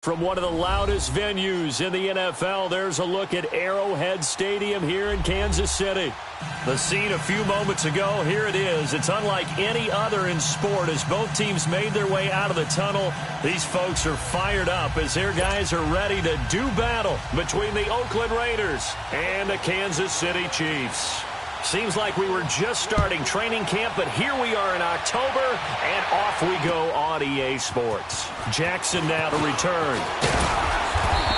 From one of the loudest venues in the NFL, there's a look at Arrowhead Stadium here in Kansas City. The scene a few moments ago, here it is. It's unlike any other in sport as both teams made their way out of the tunnel. These folks are fired up as their guys are ready to do battle between the Oakland Raiders and the Kansas City Chiefs. Seems like we were just starting training camp, but here we are in October, and off we go on EA Sports. Jackson now to return.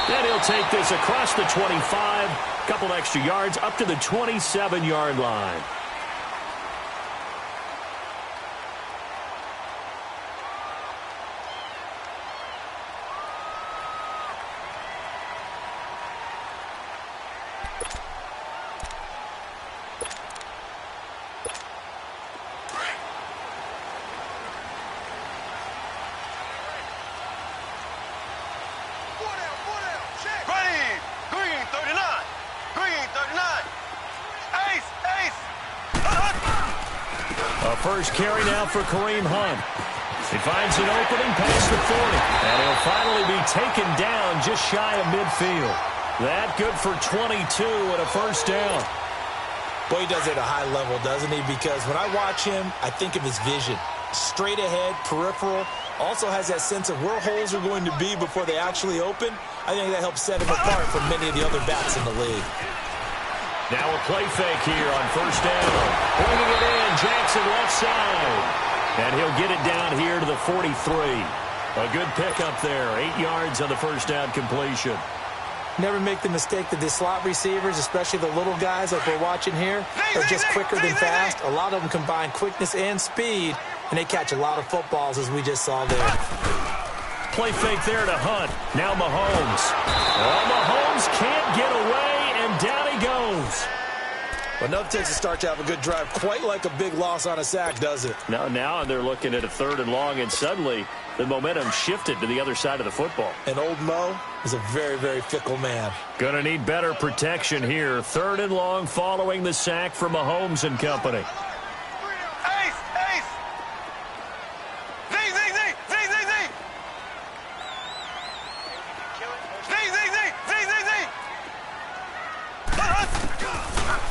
And he'll take this across the 25, couple extra yards, up to the 27-yard line. First carry now for Kareem Hunt. He finds an opening past the 40. And he'll finally be taken down just shy of midfield. That good for 22 and a first down. Boy, he does it at a high level, doesn't he? Because when I watch him, I think of his vision. Straight ahead, peripheral. Also has that sense of where holes are going to be before they actually open. I think that helps set him apart from many of the other backs in the league. Now a play fake here on first down. Bringing it in, Jackson left side. And he'll get it down here to the 43. A good pickup there, 8 yards on the first down completion. Never make the mistake that the slot receivers, especially the little guys like we're watching here, are just quicker than fast. A lot of them combine quickness and speed, and they catch a lot of footballs, as we just saw there. Play fake there to Hunt. Now Mahomes. Well, Mahomes can't get away, and down he goes. But enough takes to start to have a good drive. Quite like a big loss on a sack, does it? Now they're looking at a 3rd and long, and suddenly the momentum shifted to the other side of the football. And old Mo is a very, very fickle man. Going to need better protection here. 3rd and long following the sack from Mahomes and company.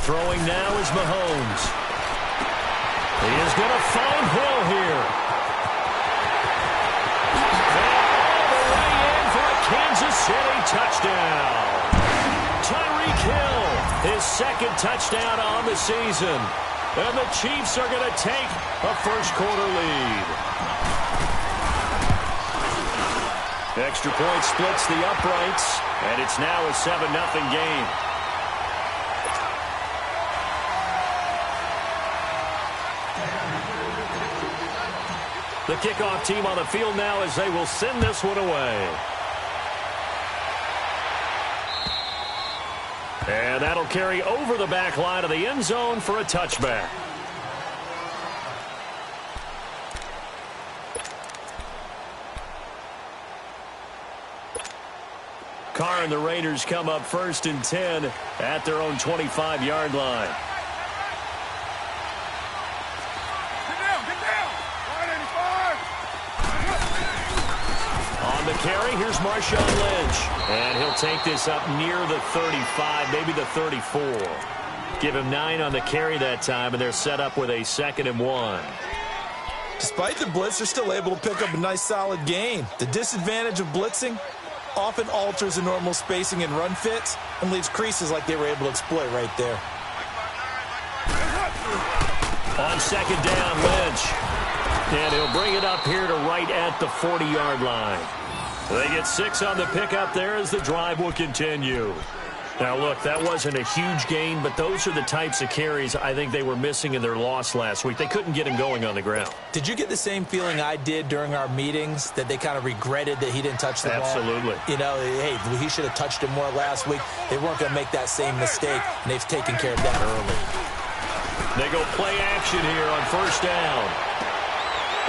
Throwing now is Mahomes. He is going to find Hill here. And all the way in for a Kansas City touchdown. Tyreek Hill, his 2nd touchdown on the season. And the Chiefs are going to take a first-quarter lead. Extra point splits the uprights, and it's now a 7-0 game. The kickoff team on the field now as they will send this one away. And that'll carry over the back line of the end zone for a touchback. Carr and the Raiders come up 1st and 10 at their own 25-yard line. On the carry, here's Marshawn Lynch. And he'll take this up near the 35, maybe the 34. Give him 9 on the carry that time, and they're set up with a 2nd and 1. Despite the blitz, they're still able to pick up a nice, solid gain. The disadvantage of blitzing often alters the normal spacing and run fits and leaves creases like they were able to exploit right there. On 2nd down, Lynch. And he'll bring it up here to right at the 40-yard line. They get 6 on the pickup there as the drive will continue. Now, look, that wasn't a huge gain, but those are the types of carries I think they were missing in their loss last week. They couldn't get him going on the ground. Did you get the same feeling I did during our meetings, that they kind of regretted that he didn't touch the ball? Absolutely. You know, hey, he should have touched it more last week. They weren't going to make that same mistake, and they've taken care of that early. They go play action here on 1st down.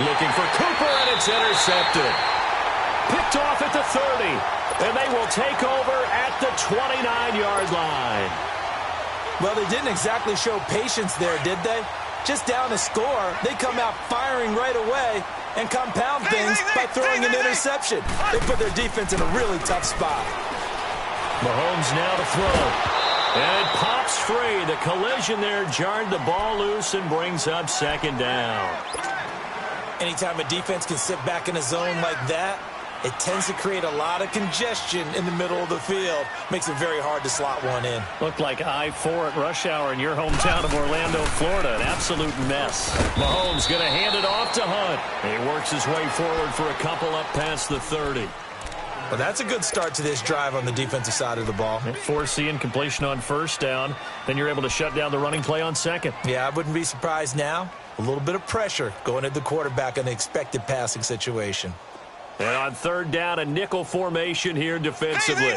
Looking for Cooper, and it's intercepted. Picked off at the 30, and they will take over at the 29-yard line. Well, they didn't exactly show patience there, did they? Just down a score, they come out firing right away, and compound things by throwing an interception. They put their defense in a really tough spot. Mahomes now to throw. And it pops free. The collision there jarred the ball loose and brings up second down. Anytime a defense can sit back in a zone like that, it tends to create a lot of congestion in the middle of the field. Makes it very hard to slot one in. Looked like I-4 at rush hour in your hometown of Orlando, Florida. An absolute mess. Mahomes going to hand it off to Hunt. He works his way forward for a couple up past the 30. Well, that's a good start to this drive on the defensive side of the ball. Forcing completion on first down. Then you're able to shut down the running play on second. Yeah, I wouldn't be surprised now. A little bit of pressure going at the quarterback in the expected passing situation. And on third down, a nickel formation here defensively.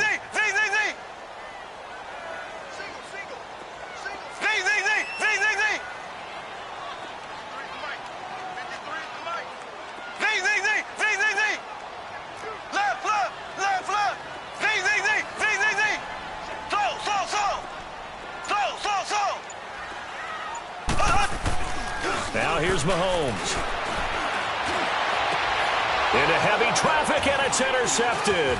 Now here's Mahomes. Into heavy traffic, and it's intercepted.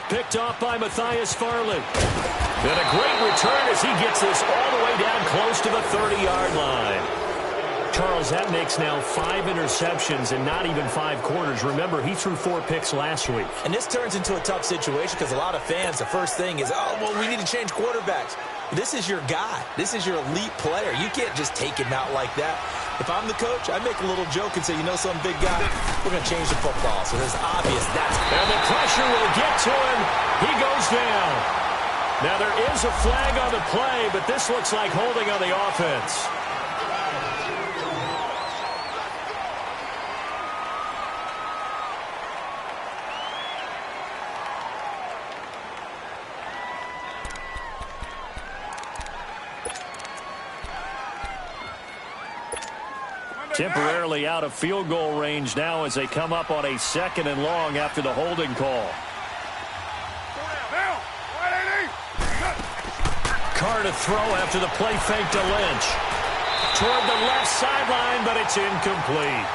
Picked off by Matthias Farley. And a great return as he gets this all the way down close to the 30-yard line. Charles, that makes now 5 interceptions in not even 5 quarters. Remember, he threw 4 picks last week. And this turns into a tough situation because a lot of fans, the first thing is, oh, well, we need to change quarterbacks. This is your guy. This is your elite player. You can't just take him out like that. If I'm the coach, I make a little joke and say, you know, some big guy, we're going to change the football. So it's obvious that's... And the pressure will get to him. He goes down. Now there is a flag on the play, but this looks like holding on the offense. Temporarily out of field goal range now as they come up on a 2nd and long after the holding call. Carr to throw after the play fake to Lynch. Toward the left sideline, but it's incomplete.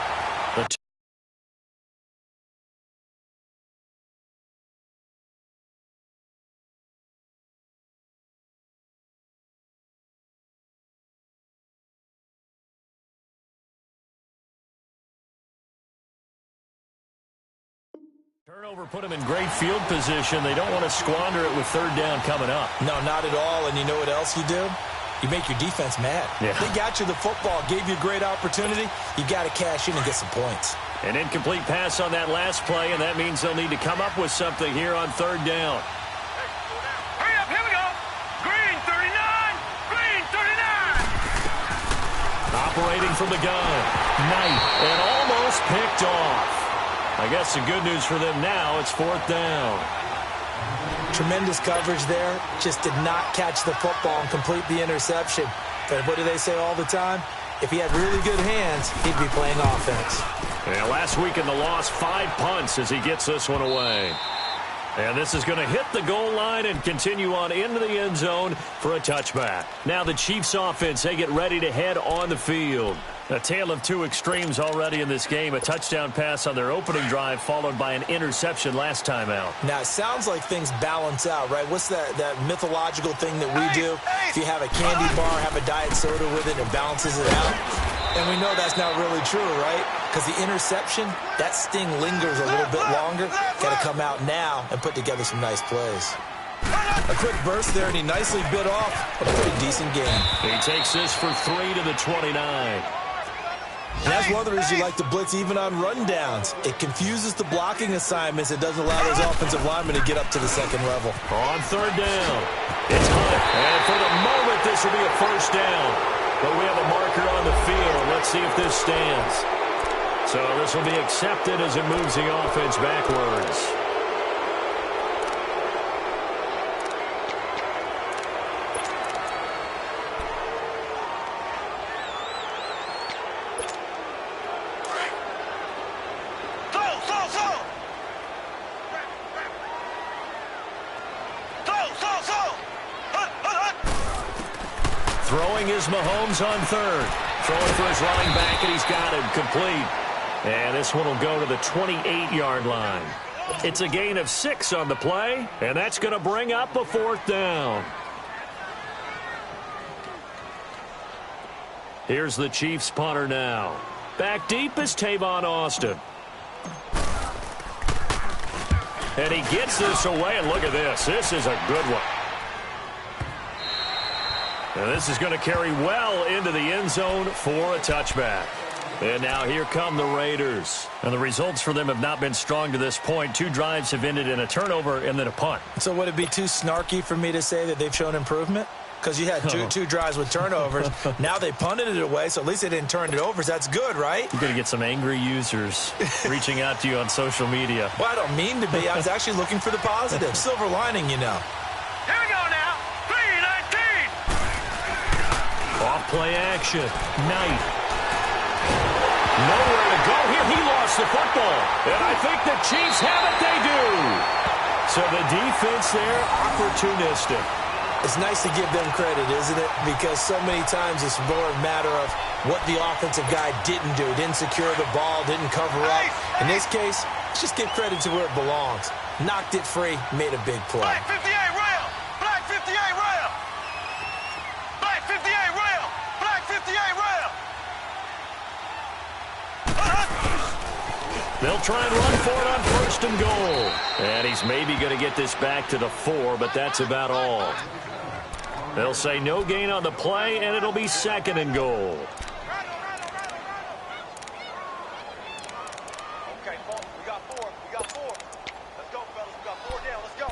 The turnover put them in great field position. They don't want to squander it with third down coming up. No, not at all. And you know what else you do? You make your defense mad. Yeah. They got you the football, gave you a great opportunity. You got to cash in and get some points. An incomplete pass on that last play, and that means they'll need to come up with something here on third down. Hurry up, here we go. Green 39, green 39. Operating from the gun. Knight, and almost picked off. I guess the good news for them now, it's 4th down. Tremendous coverage there. Just did not catch the football and complete the interception. But what do they say all the time? If he had really good hands, he'd be playing offense. Yeah, last week in the loss, 5 punts as he gets this one away. And this is going to hit the goal line and continue on into the end zone for a touchback. Now the Chiefs offense, they get ready to head on the field. A tale of 2 extremes already in this game. A touchdown pass on their opening drive followed by an interception last time out. Now, it sounds like things balance out, right? What's that mythological thing that we do? If you have a candy bar, have a diet soda with it, it balances it out. And we know that's not really true, right? Because the interception, that sting lingers a little bit longer. Got to come out now and put together some nice plays. A quick burst there, and he nicely bit off a pretty decent game. He takes this for 3 to the 29. And that's one of the reasons you like to blitz even on rundowns. It confuses the blocking assignments. It doesn't allow those offensive linemen to get up to the second level. On third down, it's Hunt. And for the moment, this will be a first down. But we have a marker on the field. Let's see if this stands. So this will be accepted as it moves the offense backwards. Throwing is Mahomes on third. Throwing for his running back, and he's got him complete. And this one will go to the 28-yard line. It's a gain of 6 on the play, and that's going to bring up a 4th down. Here's the Chiefs punter now. Back deep is Tavon Austin. And he gets this away, and look at this. This is a good one. And this is going to carry well into the end zone for a touchback. And now here come the Raiders. And the results for them have not been strong to this point. 2 drives have ended in a turnover and then a punt. So would it be too snarky for me to say that they've shown improvement? Because you had two drives with turnovers. Now they punted it away, so at least they didn't turn it over. So that's good, right? You're going to get some angry users reaching out to you on social media. Well, I don't mean to be. I was actually looking for the positive. Silver lining, you know. Here we go now. 3-19. Off play action. Knight. Nowhere to go here. He lost the football. And I think the Chiefs have it. They do. So the defense there, opportunistic. It's nice to give them credit, isn't it? Because so many times it's more a matter of what the offensive guy didn't do. Didn't secure the ball, didn't cover up. In this case, let's just give credit to where it belongs. Knocked it free, made a big play. Black 58 rail. Black 58 rail. Black 58 rail. Black 58 rail. They'll try and run for it on 1st and goal. And he's maybe going to get this back to the 4, but that's about all. They'll say no gain on the play, and it'll be 2nd and goal. Okay, folks, we got 4. We got 4. Let's go, fellas. We got 4 down. Let's go.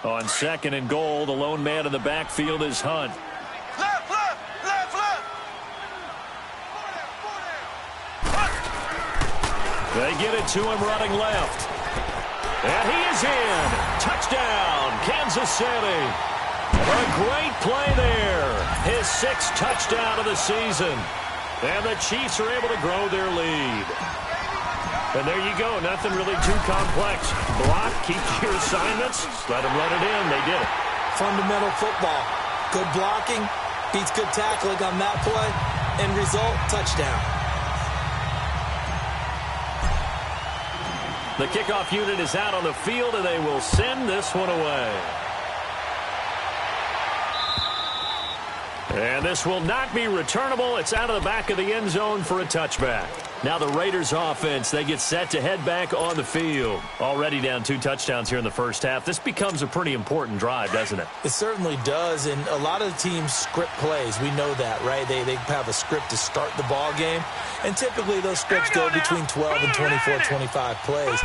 On 2nd and goal, the lone man in the backfield is Hunt. Left, left, left, left. 4 down, 4 down. They get it to him running left. And he is in. Touchdown, Kansas City. A great play there. His 6th touchdown of the season. And the Chiefs are able to grow their lead. And there you go. Nothing really too complex. Block, keep your assignments, let them run it in. They did it. Fundamental football. Good blocking, beats good tackling on that play. End result, touchdown. The kickoff unit is out on the field, and they will send this one away. And this will not be returnable. It's out of the back of the end zone for a touchback. Now the Raiders offense, they get set to head back on the field. Already down 2 touchdowns here in the first half. This becomes a pretty important drive, doesn't it? It certainly does, and a lot of the teams script plays. We know that, right? They have a script to start the ball game, and typically those scripts go between 12 and 24, 25 plays.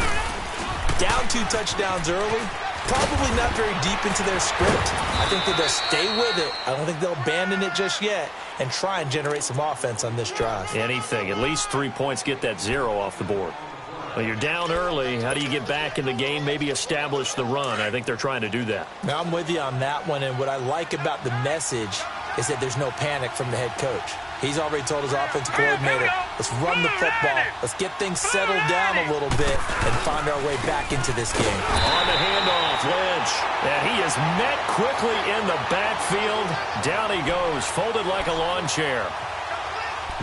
Down 2 touchdowns early, probably not very deep into their script. I think that they'll stay with it. I don't think they'll abandon it just yet and try and generate some offense on this drive. Anything. At least 3 points, get that 0 off the board. Well, you're down early. How do you get back in the game? Maybe establish the run. I think they're trying to do that. Now, I'm with you on that one, and what I like about the message is that there's no panic from the head coach. He's already told his offensive coordinator, let's run the football, let's get things settled down a little bit and find our way back into this game. On the handoff, Lynch. And he is met quickly in the backfield. Down he goes, folded like a lawn chair.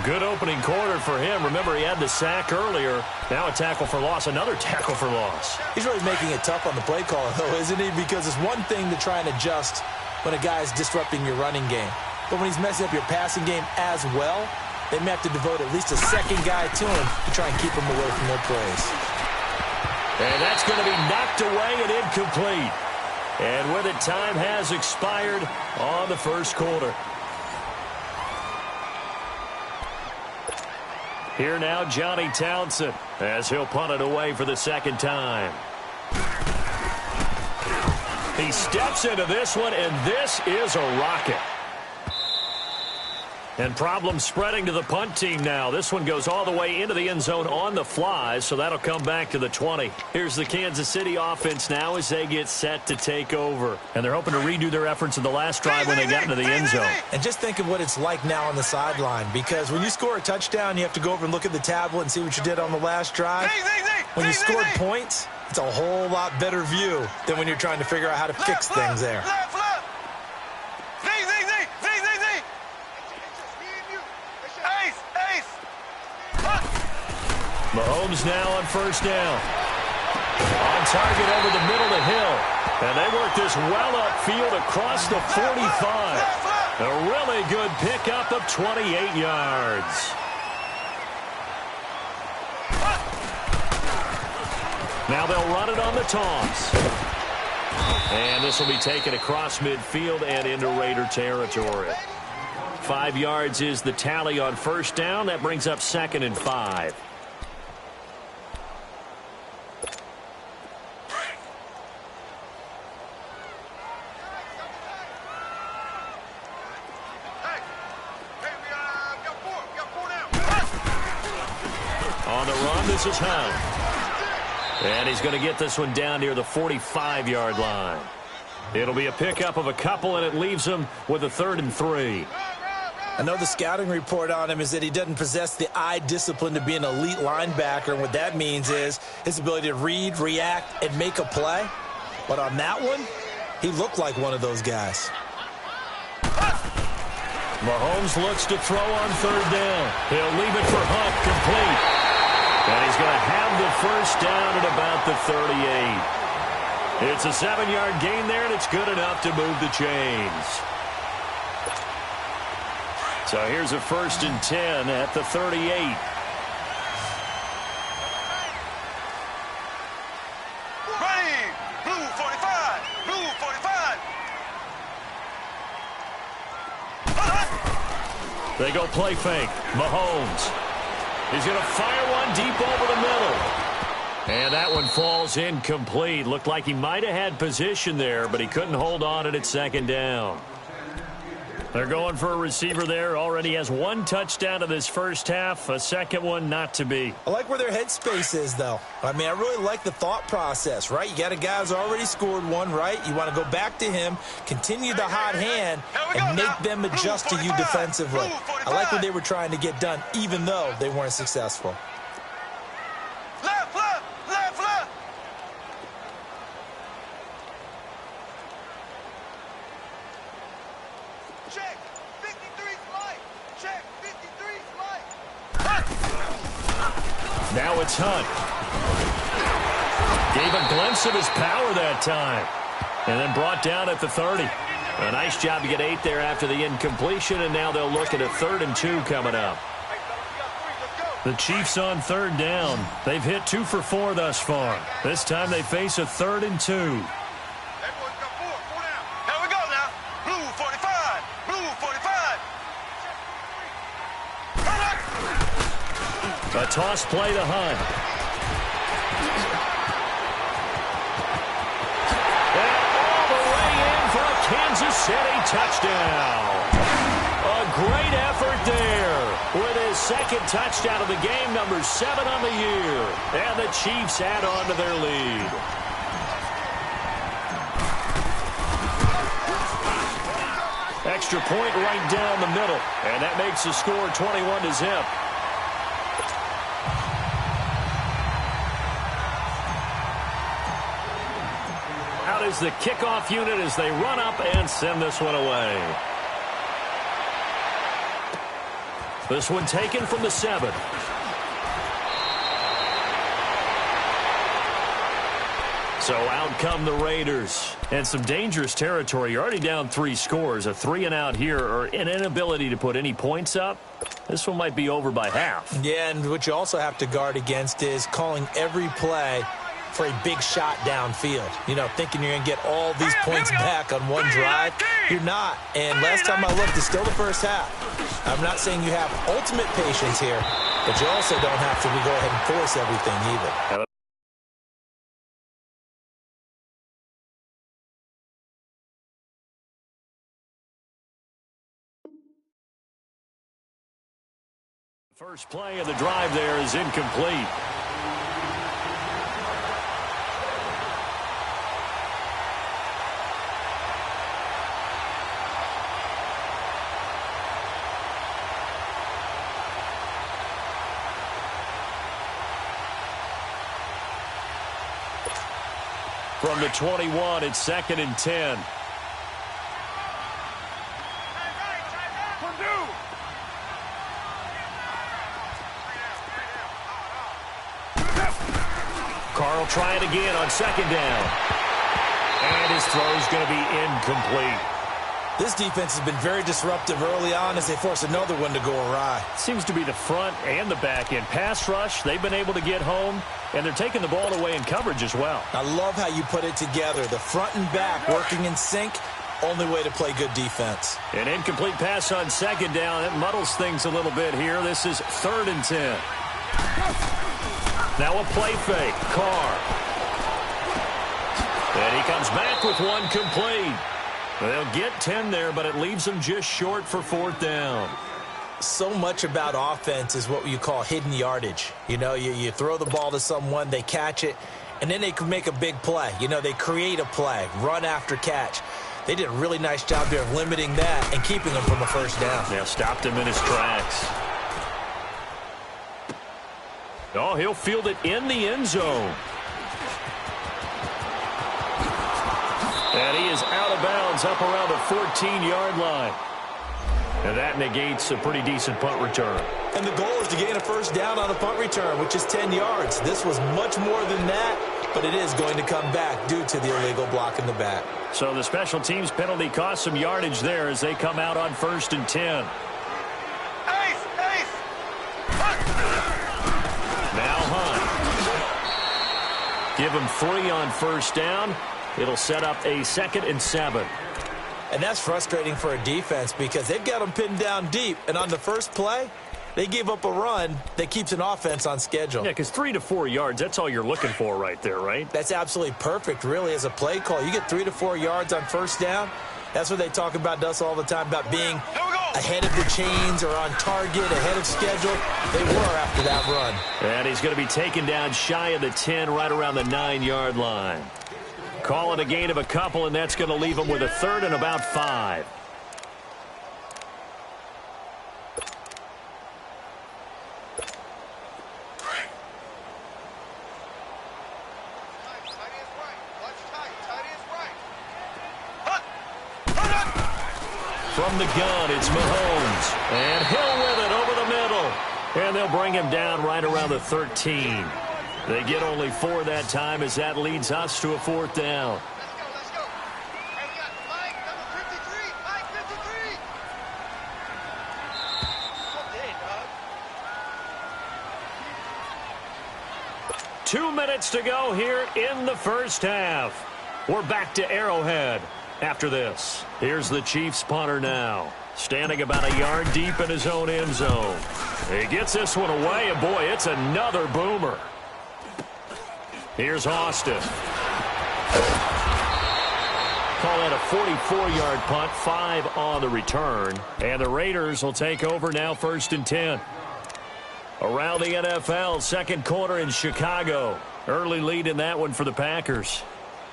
Good opening quarter for him. Remember, he had the sack earlier. Now a tackle for loss, another tackle for loss. He's really making it tough on the play caller, though, isn't he? Because it's one thing to try and adjust when a guy is disrupting your running game. But when he's messing up your passing game as well, they may have to devote at least a second guy to him to try and keep him away from their plays. And that's going to be knocked away and incomplete. And with it, time has expired on the first quarter. Here now, Johnny Townsend, as he'll punt it away for the 2nd time. He steps into this one, and this is a rocket. And problems spreading to the punt team now. This one goes all the way into the end zone on the fly, so that'll come back to the 20. Here's the Kansas City offense now as they get set to take over. And they're hoping to redo their efforts in the last drive when they got into the end zone. And just think of what it's like now on the sideline, because when you score a touchdown, you have to go over and look at the tablet and see what you did on the last drive. When you scored points, it's a whole lot better view than when you're trying to figure out how to fix things there. Mahomes now on first down. On target over the middle to Hill. And they work this well upfield across the 45. A really good pickup of 28 yards. Now they'll run it on the toss. And this will be taken across midfield and into Raider territory. 5 yards is the tally on first down. That brings up 2nd and 5. On the run, this is Hunt. And he's going to get this one down near the 45-yard line. It'll be a pickup of a couple, and it leaves him with a 3rd and 3. I know the scouting report on him is that he doesn't possess the eye discipline to be an elite linebacker, and what that means is his ability to read, react, and make a play. But on that one, he looked like one of those guys. Mahomes looks to throw on 3rd down. He'll leave it for Hunt, complete. And he's going to have the first down at about the 38. It's a 7-yard gain there, and it's good enough to move the chains. So here's a 1st and 10 at the 38. Ready! Blue 45! Blue 45! They go play fake. Mahomes. He's going to fire one deep over the middle. And that one falls incomplete. Looked like he might have had position there, but he couldn't hold on at 2nd down. They're going for a receiver there. Already has 1 touchdown in this first half. A second one not to be. I like where their headspace is, though. I mean, I really like the thought process, right? You got a guy who's already scored one, right? You want to go back to him, continue the hot hand, and make them adjust to you defensively. I like what they were trying to get done, even though they weren't successful. Left, left, left, left! Check! 53's light! Check! 53's light! Now it's Hunt. Gave a glimpse of his power that time. And then brought down at the 30. A nice job to get 8 there after the incompletion, and now they'll look at a 3rd and 2 coming up. The Chiefs on 3rd down. They've hit 2 for 4 thus far. This time they face a 3rd and 2. Everyone's got 4 down. Here we go now. Blue 45. Blue 45. A toss play to Hunt. And all the way in for a Kansas City touchdown. A great effort there with his 2nd touchdown of the game, number 7 on the year. And the Chiefs add on to their lead. Extra point right down the middle. And that makes the score 21-0. Out is the kickoff unit as they run up and send this one away. This one taken from the 7. So out come the Raiders. And some dangerous territory. You're already down 3 scores. A 3-and-out here, or an inability to put any points up. This one might be over by half. Yeah, and what you also have to guard against is calling every play for a big shot downfield. You know, thinking you're going to get all these points back on one drive. You're not. And last time I looked, it's still the first half. I'm not saying you have ultimate patience here, but you also don't have to go ahead and force everything either. First play of the drive there is incomplete. From the 21, it's 2nd and 10. try it again on second down. And his throw's going to be incomplete. This defense has been very disruptive early on as they force another one to go awry. Seems to be the front and the back end. Pass rush, they've been able to get home, and they're taking the ball away in coverage as well. I love how you put it together. The front and back working in sync, only way to play good defense. An incomplete pass on second down. It muddles things a little bit here. This is 3rd and 10. Now a play fake. Carr. And he comes back with one complete. They'll get 10 there, but it leaves them just short for 4th down. So much about offense is what you call hidden yardage. You know, you throw the ball to someone, they catch it, and then they can make a big play. You know, they create a play, run after catch. They did a really nice job there of limiting that and keeping him from a first down. Yeah, stopped him in his tracks. Oh, he'll field it in the end zone. And he is out of bounds up around the 14-yard line. And that negates a pretty decent punt return. And the goal is to gain a first down on a punt return, which is 10 yards. This was much more than that, but it is going to come back due to the illegal block in the back. So the special teams penalty cost some yardage there as they come out on 1st and 10. Now Hunt. Give him 3 on first down. It'll set up a 2nd and 7. And that's frustrating for a defense because they've got them pinned down deep. And on the first play, they gave up a run that keeps an offense on schedule. Yeah, because 3 to 4 yards, that's all you're looking for right there, right? That's absolutely perfect, really, as a play call. You get 3 to 4 yards on first down. That's what they talk about us all the time, about being ahead of the chains or on target, ahead of schedule. They were after that run. And he's going to be taken down shy of the 10, right around the 9-yard line. Call it a gain of a couple, and that's going to leave him with a 3rd and about 5. From the gun, it's Mahomes. And Hill with it over the middle. And they'll bring him down right around the 13. They get only 4 that time as that leads us to a 4th down. Let's go. Hey, we got Mike, number 53. Mike, 53. Good day, dog. 2 minutes to go here in the first half. We're back to Arrowhead after this. Here's the Chiefs punter now, standing about a yard deep in his own end zone. He gets this one away, and boy, it's another boomer. Here's Austin. Call that a 44-yard punt, 5 on the return. And the Raiders will take over now, 1st and 10. Around the NFL, second quarter in Chicago. Early lead in that one for the Packers.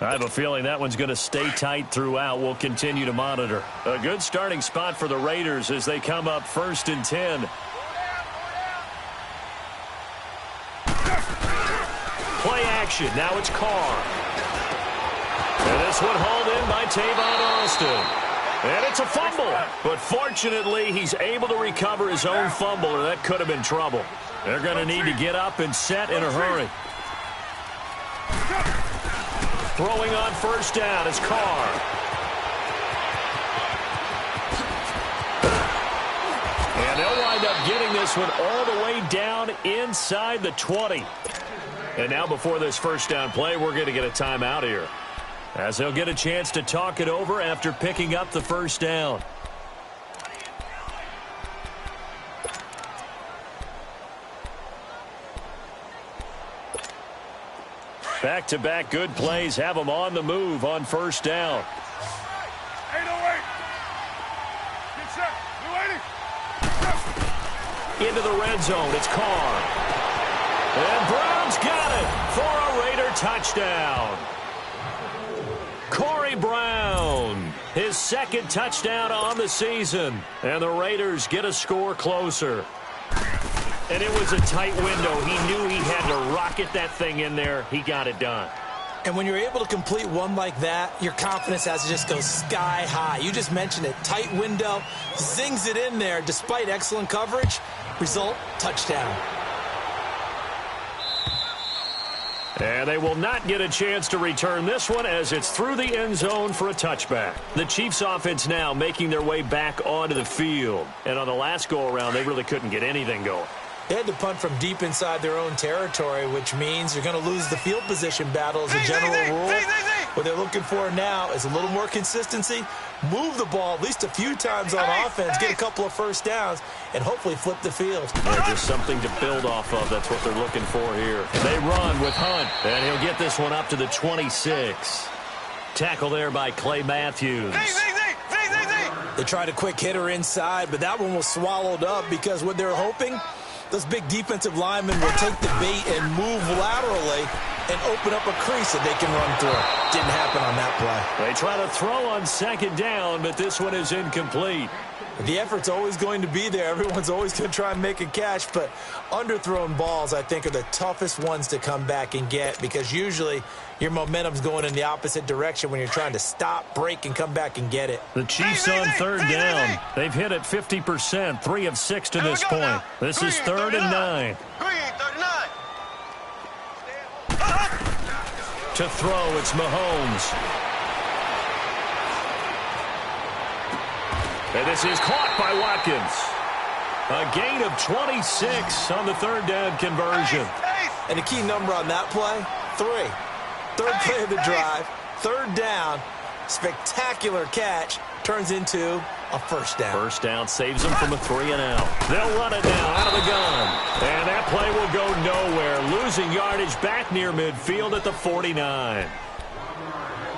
I have a feeling that one's going to stay tight throughout. We'll continue to monitor. A good starting spot for the Raiders as they come up 1st and 10. Play action. Now it's Carr. And this one hauled in by Tavon Austin. And it's a fumble. But fortunately, he's able to recover his own fumble, or that could have been trouble. They're going to need to get up and set in a hurry. Throwing on first down is Carr. And they'll wind up getting this one all the way down inside the 20. And now before this first down play, we're going to get a timeout here, as they'll get a chance to talk it over after picking up the first down. Back-to-back good plays have them on the move on first down. 808. Get set. You waiting? Into the red zone, it's Carr. And Brown's got it for a Raider touchdown. Corey Brown, his 2nd touchdown on the season. And the Raiders get a score closer. And it was a tight window. He knew he had to rocket that thing in there. He got it done. And when you're able to complete one like that, your confidence has to just go sky high. You just mentioned it. Tight window, zings it in there despite excellent coverage. Result, touchdown. And they will not get a chance to return this one as it's through the end zone for a touchback. The Chiefs offense now making their way back onto the field. And on the last go-around, they really couldn't get anything going. They had to punt from deep inside their own territory, which means you're going to lose the field position battle as a general rule. What they're looking for now is a little more consistency, move the ball at least a few times on offense, get a couple of first downs, and hopefully flip the field. Yeah, just something to build off of. That's what they're looking for here. They run with Hunt, and he'll get this one up to the 26. Tackle there by Clay Matthews. They tried a quick hitter inside, but that one was swallowed up because what they're hoping, those big defensive linemen will take the bait and move laterally and open up a crease that they can run through. Didn't happen on that play. They try to throw on second down, but this one is incomplete. The effort's always going to be there. Everyone's always going to try and make a catch, but underthrown balls, I think, are the toughest ones to come back and get because usually your momentum's going in the opposite direction when you're trying to stop, break, and come back and get it. The Chiefs on third down. They've hit it 50%, 3 of 6 to this point. This is 3rd and 9. To throw, it's Mahomes. And this is caught by Watkins. A gain of 26 on the third down conversion. And the key number on that play, 3. Third play of the drive, third down, spectacular catch, turns into a first down. First down saves them from a 3-and-out. They'll run it now out of the gun. And that play will go nowhere, losing yardage back near midfield at the 49.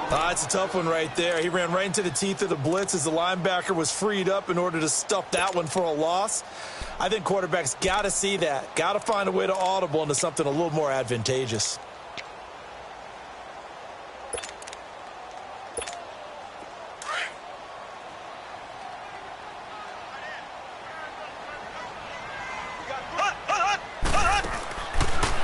It's a tough one right there. He ran right into the teeth of the blitz as the linebacker was freed up in order to stuff that one for a loss. I think quarterbacks got to see that. Got to find a way to audible into something a little more advantageous.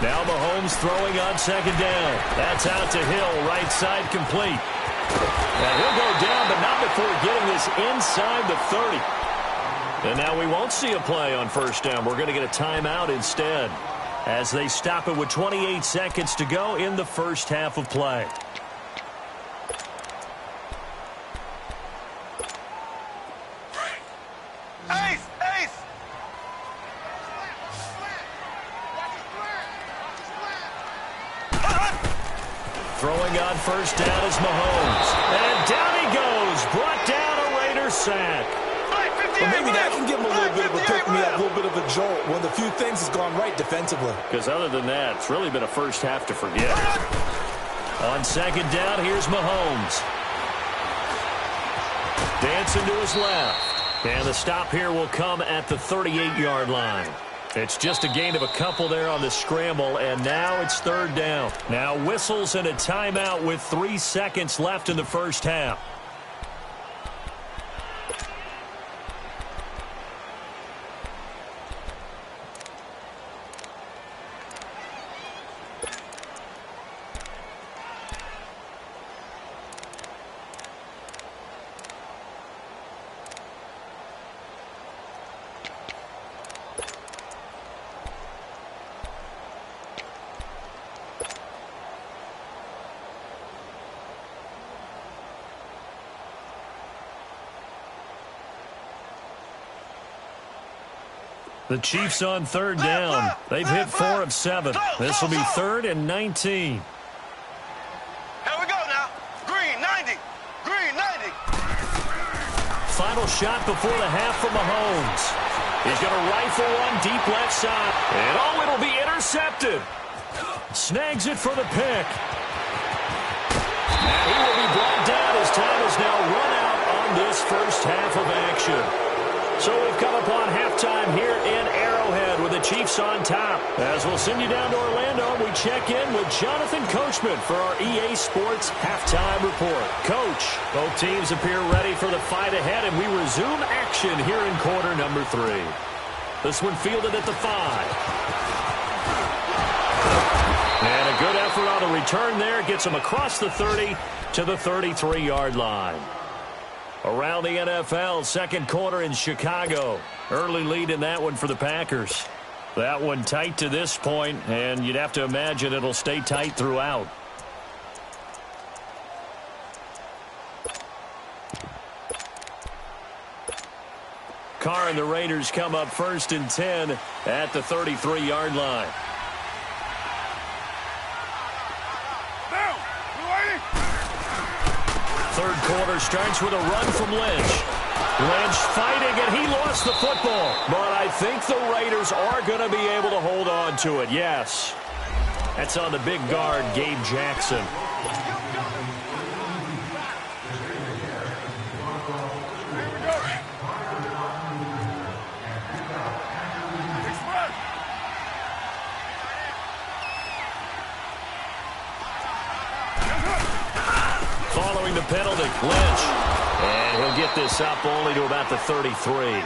Now Mahomes throwing on second down. That's out to Hill, right side complete. Now he'll go down, but not before getting this inside the 30. And now we won't see a play on first down. We're going to get a timeout instead as they stop it with 28 seconds to go in the first half of play. Throwing on first down is Mahomes. And down he goes. Brought down a Raider sack. Well, maybe that can give him a little bit of a pick-me-up, a little bit of a jolt. One of the few things has gone right defensively. Because other than that, it's really been a first half to forget. On second down, here's Mahomes. Dancing to his left. And the stop here will come at the 38-yard line. It's just a gain of a couple there on the scramble, and now it's third down. Now whistles and a timeout with 3 seconds left in the first half. The Chiefs on third down. They've hit 4 of 7. This will be 3rd and 19. Here we go now. Green 90. Green 90. Final shot before the half for Mahomes. He's going to rifle one deep left side. And it'll be intercepted. Snags it for the pick. And he will be brought down as time is now run out on this first half of action. So we've come upon halftime here in Arrowhead with the Chiefs on top. As we'll send you down to Orlando, we check in with Jonathan Coachman for our EA Sports Halftime Report. Coach, both teams appear ready for the fight ahead, and we resume action here in quarter number 3. This one fielded at the 5. And a good effort on the return there. Gets him across the 30 to the 33-yard line. Around the NFL, second quarter in Chicago. Early lead in that one for the Packers. That one tight to this point, and you'd have to imagine it'll stay tight throughout. Carr and the Raiders come up 1st and 10 at the 33-yard line. Third quarter starts with a run from Lynch. Lynch fighting, and he lost the football. But I think the Raiders are going to be able to hold on to it, yes. That's on the big guard, Gabe Jackson. Following the penalty, Lynch. And he'll get this up only to about the 33.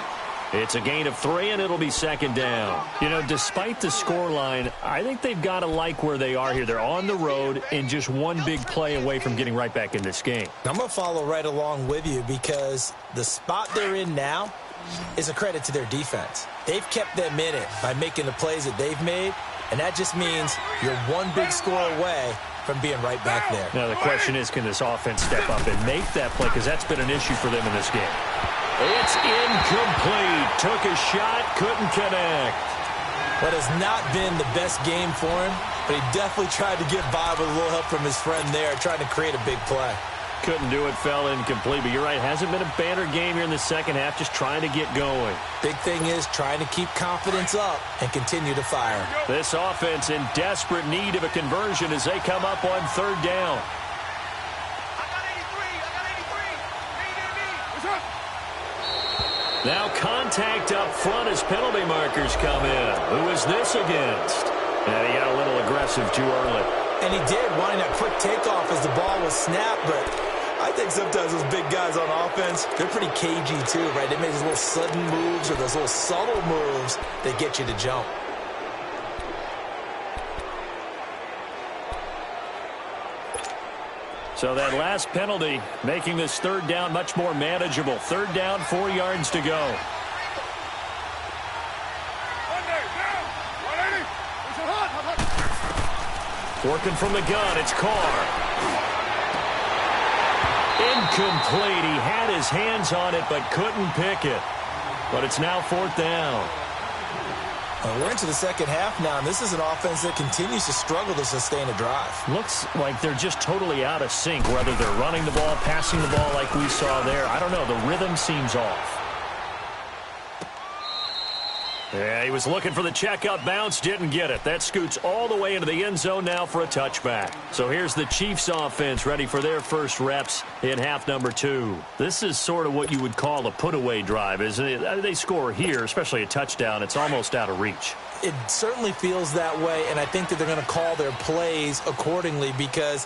It's a gain of 3, and it'll be 2nd down. You know, despite the scoreline, I think they've got to like where they are here. They're on the road and just one big play away from getting right back in this game. I'm going to follow right along with you because the spot they're in now is a credit to their defense. They've kept them in it by making the plays that they've made, and that just means you're one big score away from being right back there. Now, the question is, can this offense step up and make that play? Because that's been an issue for them in this game. It's incomplete. Took a shot, couldn't connect. What has not been the best game for him, but he definitely tried to get by with a little help from his friend there, trying to create a big play. Couldn't do it, fell incomplete. But you're right, hasn't been a banner game here in the second half, just trying to get going. Big thing is trying to keep confidence up and continue to fire. This offense in desperate need of a conversion as they come up on 3rd down. Now contact up front as penalty markers come in. Who is this against? And he got a little aggressive too early. And he did, wanting that quick takeoff as the ball was snapped, but I think sometimes those big guys on offense, they're pretty cagey too, right? They make those little sudden moves or those little subtle moves that get you to jump. So that last penalty making this 3rd down much more manageable. 3rd down, 4 yards to go. Working from the gun, it's Carr. Incomplete. He had his hands on it but couldn't pick it. But it's now 4th down. We're into the second half now, and this is an offense that continues to struggle to sustain a drive. Looks like they're just totally out of sync, whether they're running the ball, passing the ball like we saw there. I don't know. The rhythm seems off. Yeah, he was looking for the checkup bounce, didn't get it. That scoots all the way into the end zone now for a touchback. So here's the Chiefs offense ready for their first reps in half number 2. This is sort of what you would call a put-away drive, isn't it? They score here, especially a touchdown. It's almost out of reach. It certainly feels that way, and I think that they're going to call their plays accordingly because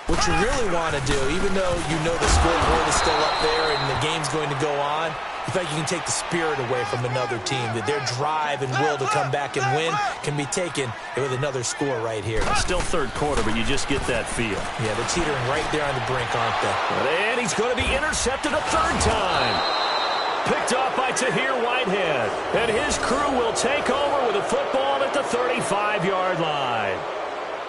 what you really want to do, even though you know the scoreboard is still up there and the game's going to go on, you feel like you can take the spirit away from another team, that their drive and will to come back and win can be taken with another score right here. Still 3rd quarter, but you just get that feel. Yeah, they're teetering right there on the brink, aren't they? And he's going to be intercepted a 3rd time. Picked off by Tahir Whitehead. And his crew will take over with a football at the 35-yard line.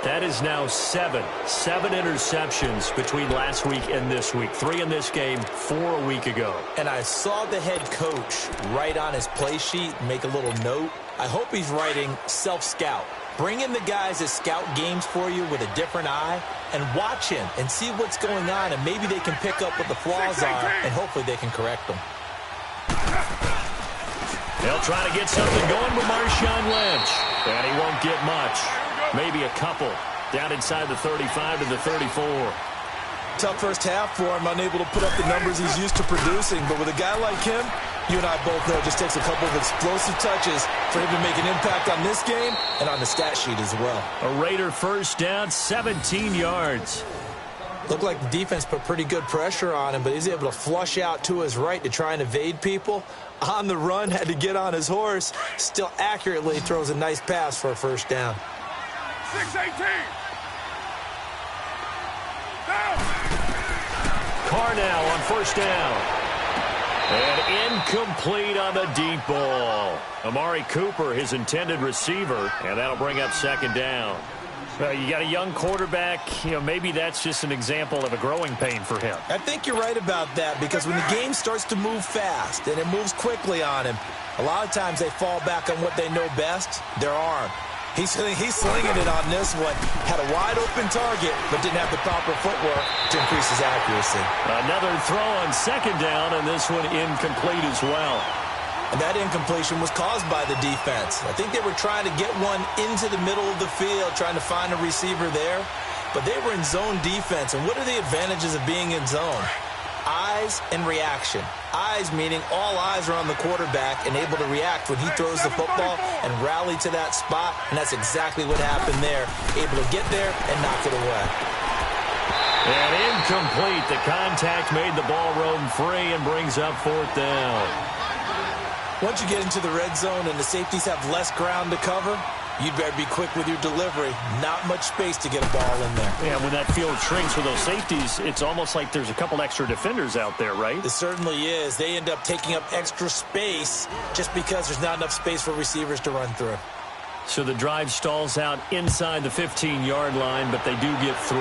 That is now 7 interceptions between last week and this week. 3 in this game, 4 a week ago. And I saw the head coach write on his play sheet, make a little note. I hope he's writing self-scout. Bring in the guys that scout games for you with a different eye and watch him and see what's going on, and maybe they can pick up what the flaws are, and hopefully they can correct them. They'll try to get something going with Marshawn Lynch, and he won't get much. Maybe a couple. Down inside the 35 to the 34. Tough first half for him, unable to put up the numbers he's used to producing. But with a guy like him, you and I both know it just takes a couple of explosive touches for him to make an impact on this game and on the stat sheet as well. A Raider first down, 17 yards. Looked like the defense put pretty good pressure on him, but he's able to flush out to his right to try and evade people. On the run, had to get on his horse. Still accurately throws a nice pass for a first down. 6-18. Carr now on first down. And incomplete on the deep ball. Amari Cooper, his intended receiver, and that'll bring up second down. Well, you got a young quarterback, maybe that's just an example of a growing pain for him. I think you're right about that, because when the game starts to move fast and it moves quickly on him, a lot of times they fall back on what they know best, their arm. He's slinging it on this one. Had a wide-open target, but didn't have the proper footwork to increase his accuracy. Another throw on second down, and this one incomplete as well. And that incompletion was caused by the defense. I think they were trying to get one into the middle of the field, trying to find a receiver there. But they were in zone defense. And what are the advantages of being in zone? Eyes and reaction. Eyes meaning all eyes are on the quarterback and able to react when he throws the football and rally to that spot. And that's exactly what happened there. Able to get there and knock it away. And incomplete. The contact made the ball roam free and brings up fourth down. Once you get into the red zone and the safeties have less ground to cover, you'd better be quick with your delivery. Not much space to get a ball in there. Yeah, when that field shrinks for those safeties, it's almost like there's a couple extra defenders out there, right? It certainly is. They end up taking up extra space just because there's not enough space for receivers to run through. So the drive stalls out inside the 15-yard line, but they do get 3.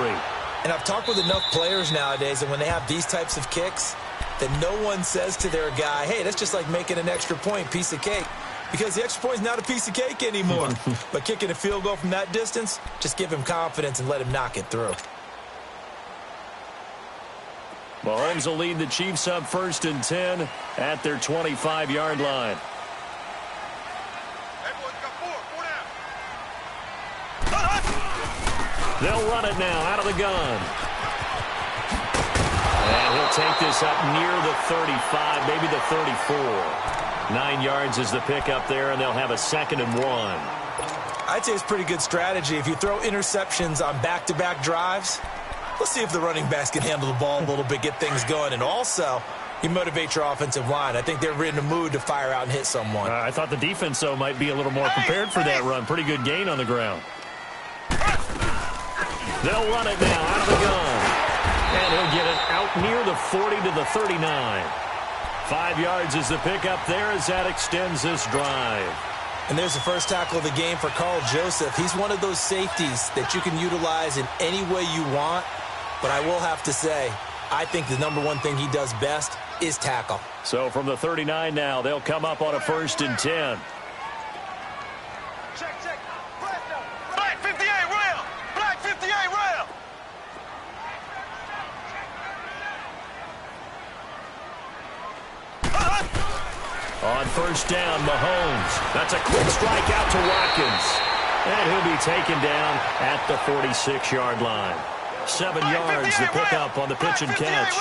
And I've talked with enough players nowadays, and when they have these types of kicks, that no one says to their guy, hey, that's just like making an extra point, piece of cake. Because the extra point is not a piece of cake anymore. But kicking a field goal from that distance, just give him confidence and let him knock it through. Mahomes will lead the Chiefs up 1st and 10 at their 25-yard line. They'll run it now out of the gun. And he'll take this up near the 35, maybe the 34. 9 yards is the pickup there, and they'll have a 2nd and 1. I'd say it's pretty good strategy. If you throw interceptions on back-to-back drives, let's see if the running backs can handle the ball a little bit, get things going. And also, you motivate your offensive line. I think they're in the mood to fire out and hit someone. I thought the defense, though, might be a little more prepared for that run. Pretty good gain on the ground. They'll run it now out of the gun. And he'll get it out near the 40 to the 39. 5 yards is the pickup there as that extends this drive. And there's the first tackle of the game for Carl Joseph. He's one of those safeties that you can utilize in any way you want. But I will have to say, I think the number one thing he does best is tackle. So from the 39 now, they'll come up on a 1st and 10. Check. Black 58 rail. Black 58 rail. On 1st down, Mahomes. That's a quick strike out to Watkins. And he'll be taken down at the 46-yard line. 7 yards, the pickup on the pitch and catch.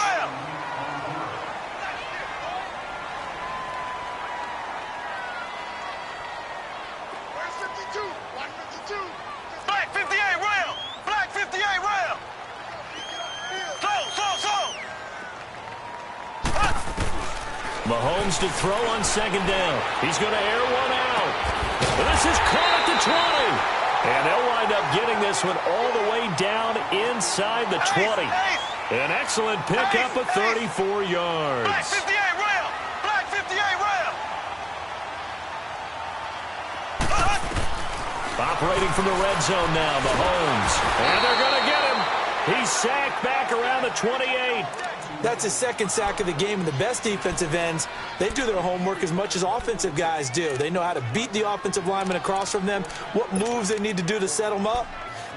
Black 58 rail. Black 58 rail. Slow. Mahomes to throw on 2nd down. He's going to air one out. This is caught at the 20. And they'll wind up getting this one all the way down inside the 20. An excellent pickup of 34 yards. Black 58 rail. Black 58 rail. Operating from the red zone now, Mahomes. And they're going to get him. He's sacked back around the 28. That's his 2nd sack of the game, and the best defensive ends, they do their homework as much as offensive guys do. They know how to beat the offensive lineman across from them, what moves they need to do to set them up.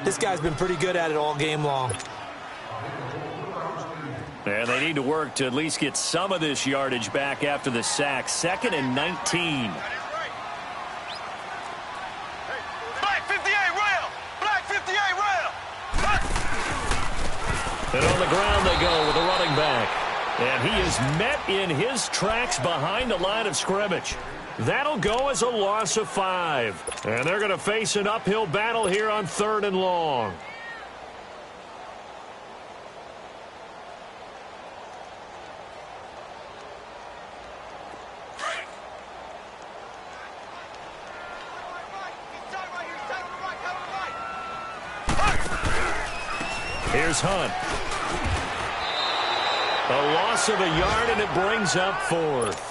This guy's been pretty good at it all game long. And they need to work to at least get some of this yardage back after the sack. 2nd and 19. Black 58 rail. Black 58 rail. And on the ground they go with a running back. And he is met in his tracks behind the line of scrimmage. That'll go as a loss of 5. And they're going to face an uphill battle here on 3rd and long. Here's Hunt. A loss of a yard, and it brings up 4th.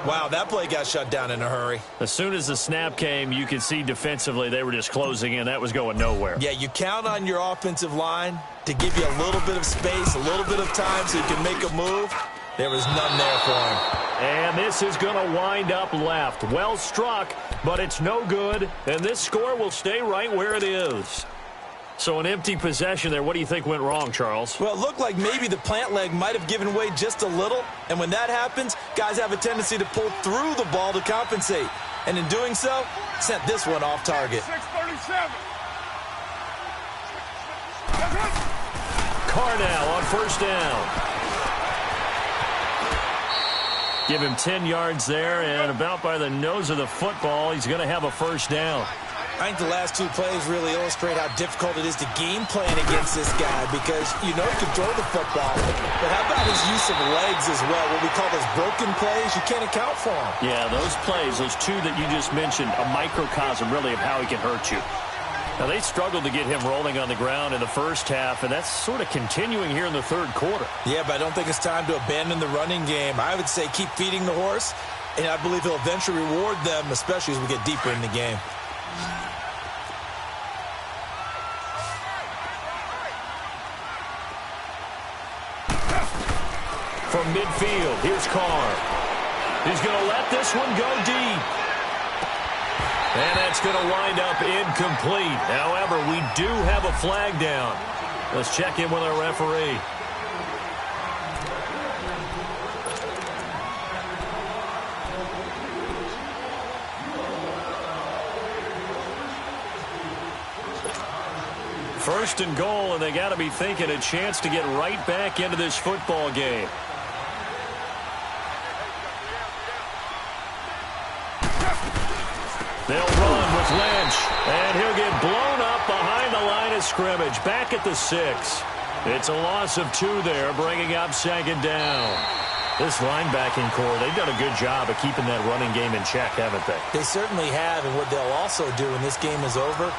Wow, that play got shut down in a hurry. As soon as the snap came, you could see defensively they were just closing in. That was going nowhere. Yeah, you count on your offensive line to give you a little bit of space, a little bit of time so you can make a move. There was none there for him. And this is going to wind up left. Well struck, but it's no good. And this score will stay right where it is. So an empty possession there. What do you think went wrong, Charles? Well, it looked like maybe the plant leg might have given way just a little. And when that happens, guys have a tendency to pull through the ball to compensate. And in doing so, sent this one off target. 637. Carr now on first down. Give him 10 yards there, and about by the nose of the football, he's going to have a first down. I think the last two plays really illustrate how difficult it is to game plan against this guy because you know he can throw the football, but how about his use of legs as well? What we call those broken plays, you can't account for them. Yeah, those plays, those two that you just mentioned, a microcosm really of how he can hurt you. Now, they struggled to get him rolling on the ground in the first half, and that's sort of continuing here in the third quarter. Yeah, but I don't think it's time to abandon the running game. I would say keep feeding the horse, and I believe he'll eventually reward them, especially as we get deeper in the game. From midfield, here's Carr. He's going to let this one go deep. And that's going to wind up incomplete. However, we do have a flag down. Let's check in with our referee. First and goal, and they got to be thinking a chance to get right back into this football game. They'll run with Lynch, and he'll get blown up behind the line of scrimmage, back at the 6. It's a loss of 2 there, bringing up second down. This linebacking core, they've done a good job of keeping that running game in check, haven't they? They certainly have, and what they'll also do when this game is over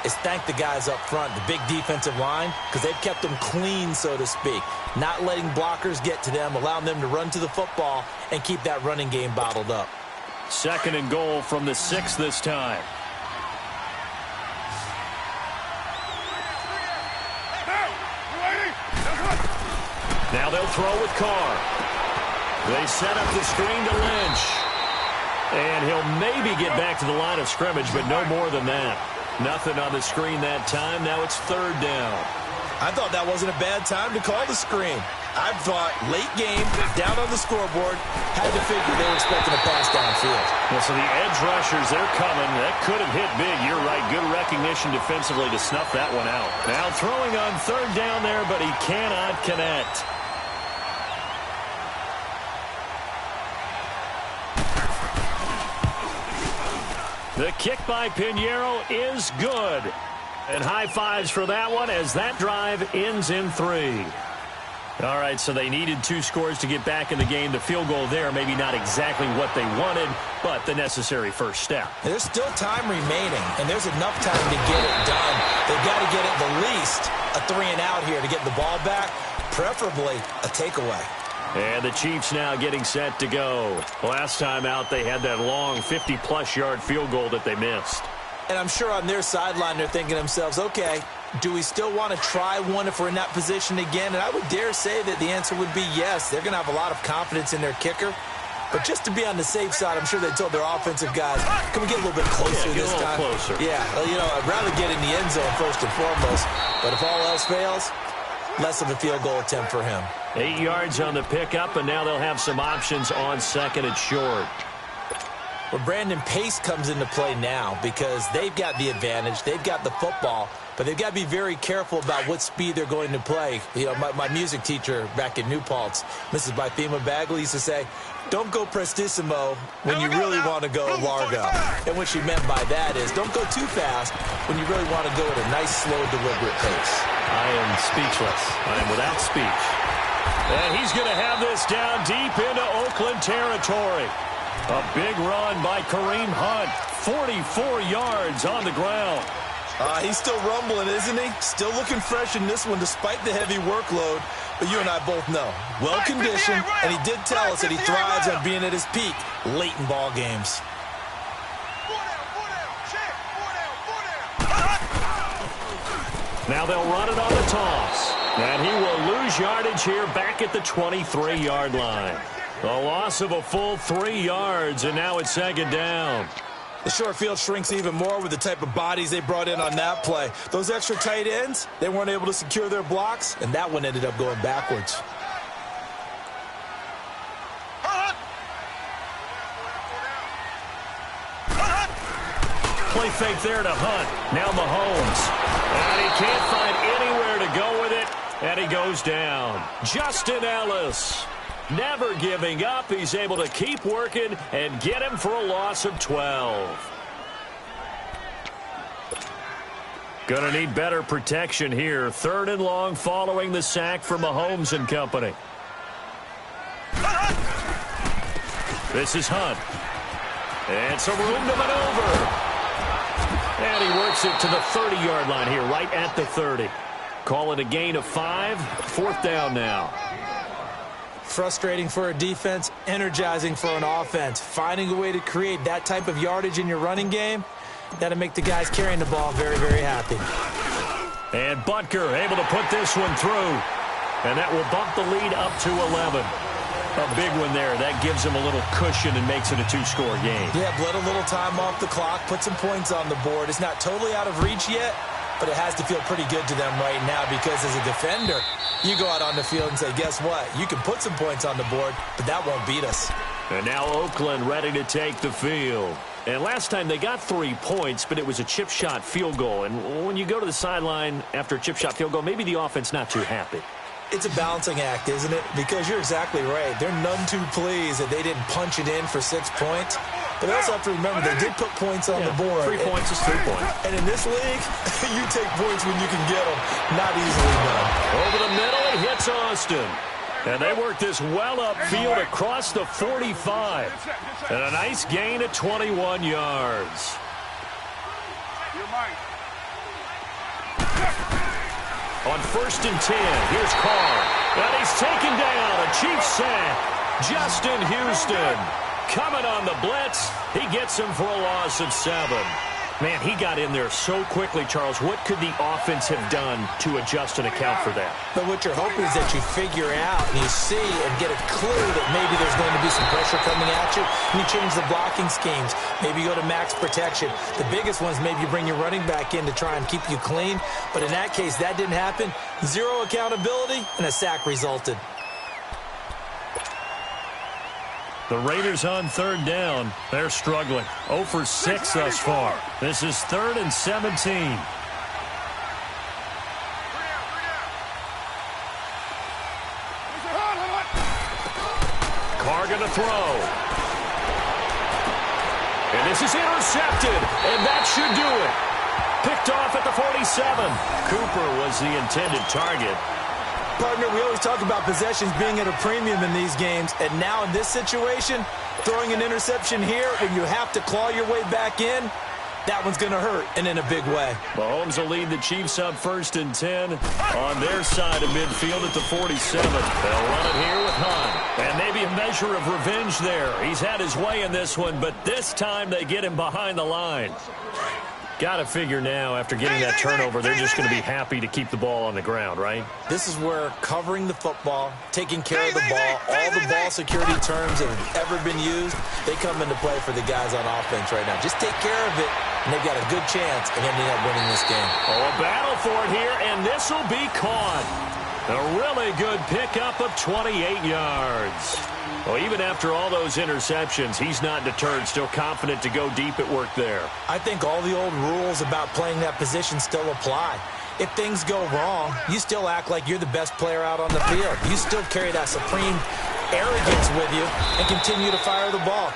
is thank the guys up front, the big defensive line, because they've kept them clean, so to speak. Not letting blockers get to them, allowing them to run to the football and keep that running game bottled up. Second and goal from the 6 this time. Now they'll throw with Carr. They set up the screen to Lynch. And he'll maybe get back to the line of scrimmage, but no more than that. Nothing on the screen that time. Now it's third down. I thought that wasn't a bad time to call the screen. I thought late game, down on the scoreboard, had to figure they were expecting a pass downfield. Well, so the edge rushers, they're coming. That could have hit big. You're right. Good recognition defensively to snuff that one out. Now throwing on third down there, but he cannot connect. The kick by Pinheiro is good. And high fives for that one as that drive ends in 3. All right, so they needed 2 scores to get back in the game. The field goal there, maybe not exactly what they wanted, but the necessary first step. There's still time remaining, and there's enough time to get it done. They've got to get at the least a 3-and-out here to get the ball back, preferably a takeaway. And the Chiefs now getting set to go. Last time out, they had that long 50-plus yard field goal that they missed. And I'm sure on their sideline they're thinking to themselves, okay, do we still want to try one if we're in that position again? And I would dare say that the answer would be yes. They're going to have a lot of confidence in their kicker. But just to be on the safe side, I'm sure they told their offensive guys, can we get a little bit closer this time? Closer. Yeah, you know, I'd rather get in the end zone first and foremost. But if all else fails, less of a field goal attempt for him. 8 yards on the pickup, and now they'll have some options on second and short. Well, Brandon, pace comes into play now because they've got the advantage. They've got the football, but they've got to be very careful about what speed they're going to play. You know, my music teacher back in New Paltz, Mrs. Bythema Bagley, used to say, don't go prestissimo when you really want to go largo. And what she meant by that is don't go too fast when you really want to go at a nice, slow, deliberate pace. I am speechless. I am without speech. And he's going to have this down deep into Oakland territory. A big run by Kareem Hunt. 44 yards on the ground. He's still rumbling, isn't he? Still looking fresh in this one despite the heavy workload. But you and I both know, well-conditioned, and he did tell us that he thrives on being at his peak late in ball games. Now they'll run it on the toss. And he will lose yardage here back at the 23-yard line. A loss of a full 3 yards, and now it's second down. The short field shrinks even more with the type of bodies they brought in on that play. Those extra tight ends, they weren't able to secure their blocks, and that one ended up going backwards. Play fake there to Hunt. Now Mahomes. And he can't find anywhere to go with it, and he goes down. Justin Ellis. Never giving up. He's able to keep working and get him for a loss of 12. Going to need better protection here. 3rd and long following the sack for Mahomes and company. This is Hunt. And some room to maneuver. And he works it to the 30-yard line here, right at the 30. Call it a gain of 5. 4th down now. Frustrating for a defense, energizing for an offense. Finding a way to create that type of yardage in your running game, that'll make the guys carrying the ball very, very happy. And Butker able to put this one through. And that will bump the lead up to 11. A big one there. That gives them a little cushion and makes it a 2-score game. Yeah, bled a little time off the clock, put some points on the board. It's not totally out of reach yet, but it has to feel pretty good to them right now because as a defender, you go out on the field and say, guess what? You can put some points on the board, but that won't beat us. And now Oakland ready to take the field. And last time they got 3 points, but it was a chip shot field goal. And when you go to the sideline after a chip shot field goal, maybe the offense not too happy. It's a balancing act, isn't it? Because you're exactly right. They're none too pleased that they didn't punch it in for 6 points. But they also have to remember they did put points on the board. 3 points is 3 points. And in this league, you take points when you can get them. Not easily done. Over the middle, he hits Austin. And they work this well upfield across the 45. And a nice gain of 21 yards. On 1st and 10, here's Carr. And he's taken down. A Chiefs sack. Justin Houston coming on the blitz. He gets him for a loss of 7. Man, he got in there so quickly, Charles. What could the offense have done to adjust and account for that? But what you're hoping is that you figure out and you see and get a clue that maybe there's going to be some pressure coming at you, and you change the blocking schemes. Maybe you go to max protection. The biggest one is maybe you bring your running back in to try and keep you clean. But in that case, that didn't happen. 0 accountability, and a sack resulted. The Raiders on 3rd down. They're struggling. 0 for 6 thus far. This is 3rd and 17. Carr gonna throw. And this is intercepted. And that should do it. Picked off at the 47. Cooper was the intended target. Partner, we always talk about possessions being at a premium in these games, and now in this situation, throwing an interception here when you have to claw your way back in, that one's going to hurt, and in a big way. Mahomes will lead the Chiefs up 1st and 10 on their side of midfield at the 47. They'll run it here with Hunt. And maybe a measure of revenge there. He's had his way in this one, but this time they get him behind the line. Got to figure now, after getting that turnover, they're just going to be happy to keep the ball on the ground, right? This is where covering the football, taking care of the ball, all the ball security terms that have ever been used, they come into play for the guys on offense right now. Just take care of it, and they've got a good chance of ending up winning this game. Oh, a battle for it here, and this will be caught. A really good pickup of 28 yards. Well, even after all those interceptions, he's not deterred, still confident to go deep at work there. I think all the old rules about playing that position still apply. If things go wrong, you still act like you're the best player out on the field. You still carry that supreme arrogance with you and continue to fire the ball.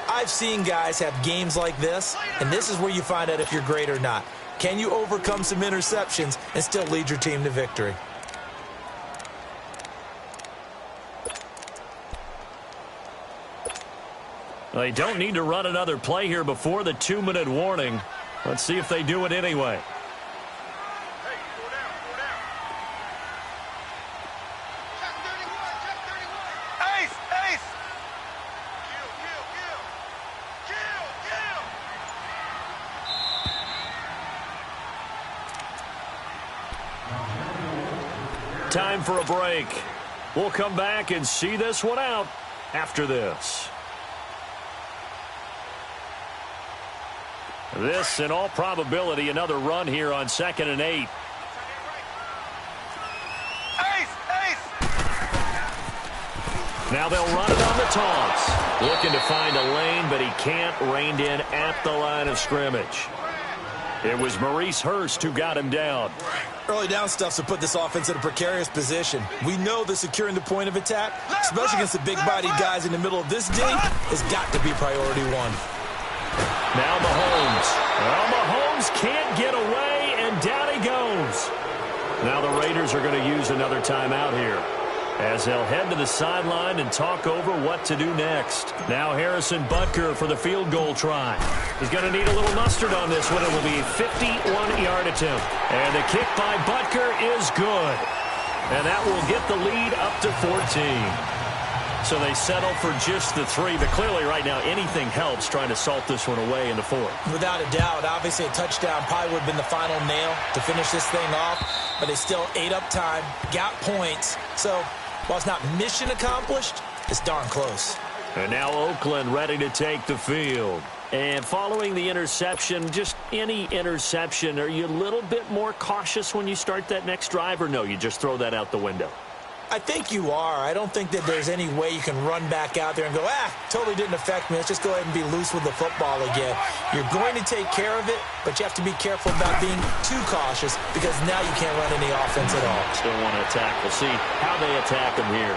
I've seen guys have games like this, and this is where you find out if you're great or not. Can you overcome some interceptions and still lead your team to victory? They don't need to run another play here before the 2-minute warning. Let's see if they do it anyway. time for a break. We'll come back and see this one out after this. This, in all probability, another run here on 2nd and 8. Now they'll run it on the taunts. Looking to find a lane, but he can't. Reined in at the line of scrimmage. It was Maurice Hurst who got him down. Early down stuff's to put this offense in a precarious position. We know that securing the point of attack, especially against the big-bodied guys in the middle of this D, has got to be priority one. Now Mahomes. Well, Mahomes can't get away, and down he goes. Now the Raiders are going to use another timeout here, as they'll head to the sideline and talk over what to do next. Now Harrison Butker for the field goal try. He's going to need a little mustard on this one. It will be a 51-yard attempt. And the kick by Butker is good. And that will get the lead up to 14. So they settle for just the 3. But clearly right now anything helps trying to salt this one away in the 4th. Without a doubt. Obviously a touchdown probably would have been the final nail to finish this thing off. But they still ate up time, got points. So while it's not mission accomplished, it's darn close. And now Oakland ready to take the field. And following the interception, just any interception, are you a little bit more cautious when you start that next drive, or no, you just throw that out the window? I think you are. I don't think that there's any way you can run back out there and go, totally didn't affect me. Let's just go ahead and be loose with the football again. You're going to take care of it, but you have to be careful about being too cautious because now you can't run any offense at all. Still want to attack. We'll see how they attack him here.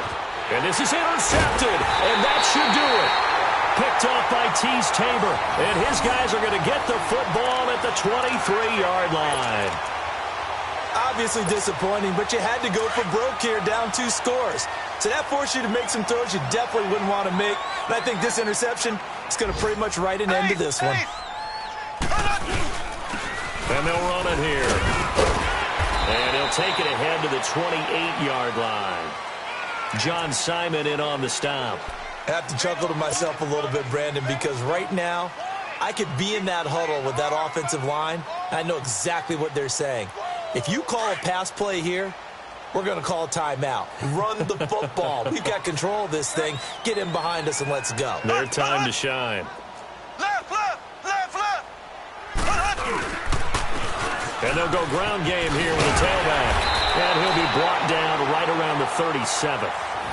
And this is intercepted, and that should do it. Picked off by Tease Tabor, and his guys are going to get the football at the 23-yard line. Obviously disappointing, but you had to go for broke here, down 2 scores. So that forced you to make some throws you definitely wouldn't want to make. And I think this interception is going to pretty much write an end to this one. And they'll run it here. And he'll take it ahead to the 28-yard line. John Simon in on the stop. I have to chuckle to myself a little bit, Brandon, because right now I could be in that huddle with that offensive line, and I know exactly what they're saying. If you call a pass play here, we're going to call a timeout. Run the football. We've got control of this thing. Get in behind us and let's go. Their time to shine. Left, left, left, left. And they'll go ground game here with a tailback. And he'll be brought down right around the 37.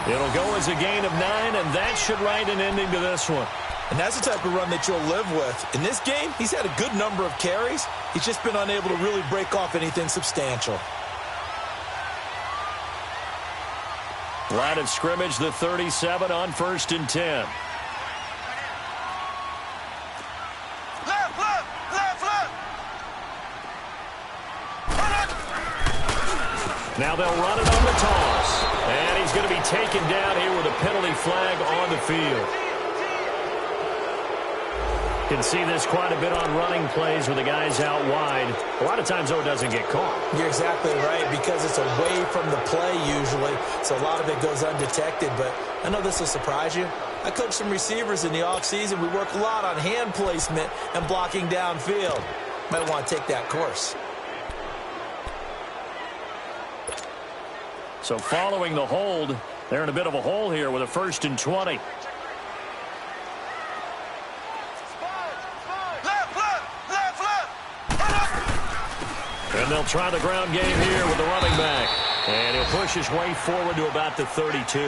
It'll go as a gain of 9, and that should write an ending to this one. And that's the type of run that you'll live with. In this game, he's had a good number of carries. He's just been unable to really break off anything substantial. Line of scrimmage, the 37 on 1st and 10. Left, left, left, left. Now they'll run it on the toss. And he's going to be taken down here with a penalty flag on the field. Can see this quite a bit on running plays with the guys out wide. A lot of times, though, it doesn't get caught. You're exactly right, because it's away from the play usually, so a lot of it goes undetected. But I know this will surprise you. I coach some receivers in the offseason. We work a lot on hand placement and blocking downfield. Might want to take that course. So following the hold, they're in a bit of a hole here with a 1st and 20. And they'll try the ground game here with the running back. And he'll push his way forward to about the 32.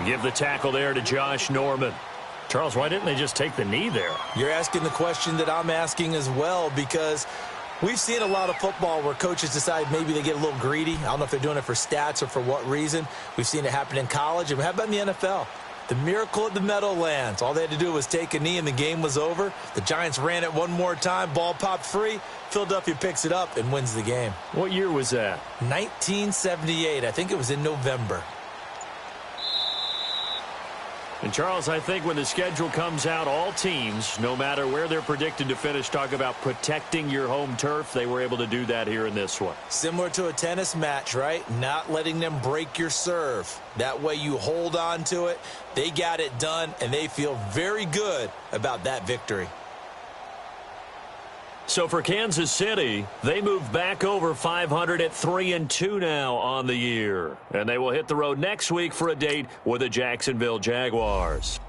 Give the tackle there to Josh Norman. Charles, why didn't they just take the knee there? You're asking the question that I'm asking as well, because we've seen a lot of football where coaches decide maybe they get a little greedy. I don't know if they're doing it for stats or for what reason. We've seen it happen in college. And how about in the NFL? The miracle at the Meadowlands. All they had to do was take a knee and the game was over. The Giants ran it one more time. Ball popped free. Philadelphia picks it up and wins the game. What year was that? 1978. I think it was in November. And, Charles, I think when the schedule comes out, all teams, no matter where they're predicted to finish, talk about protecting your home turf. They were able to do that here in this one. Similar to a tennis match, right? Not letting them break your serve. That way you hold on to it. They got it done, and they feel very good about that victory. So for Kansas City, they move back over 500 at 3-2 now on the year. And they will hit the road next week for a date with the Jacksonville Jaguars.